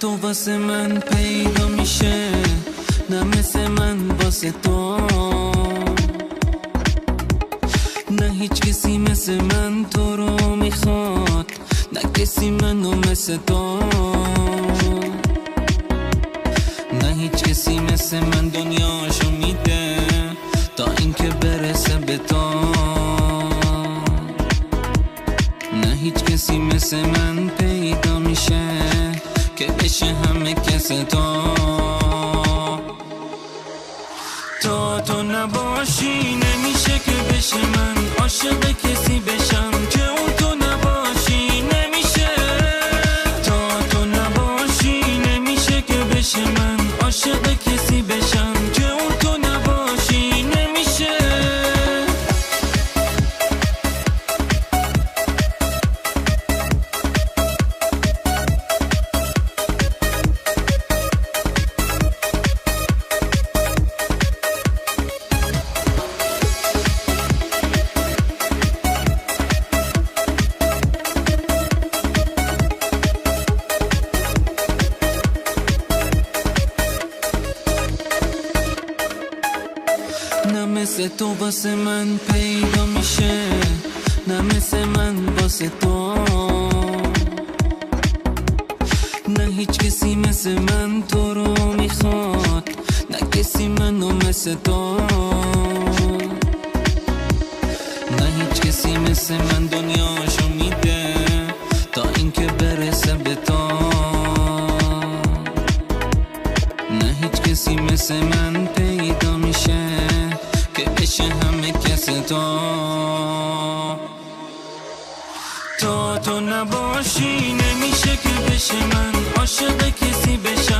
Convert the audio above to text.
تو واسه من پیدا میشه، نه مثل من واسه تو، نه هیچ کسی مثل من تو رو میخواد، نه کسی منو مثل تو، نه هیچ کسی مثل من دنیاشو میده تا اینکه برسه به تو، نه هیچ کسی مثل من پیدا میشه که بشه همه کس تو نباشی نمیشه که بشه من عاشق کسی بشم که اون تو نباشی، نمیشه تو نباشی نمیشه که بشه من عاشق کسی بشم که اون تو نباشی، نمیشه. نه مثل تو واسه من پیدا میشه، نه مثل من واسه تو، نه هیچ کسی مثل من تو رو میخواد، نه کسی منو مثل تو، نه هیچ کسی مثل من دنیاشو میده تا اینکه برسه به تو، نه هیچ کسی مثل من پیدا میشه که بشه همه کس تو نباشی نمیشه که بشه من عاشق کسی بشم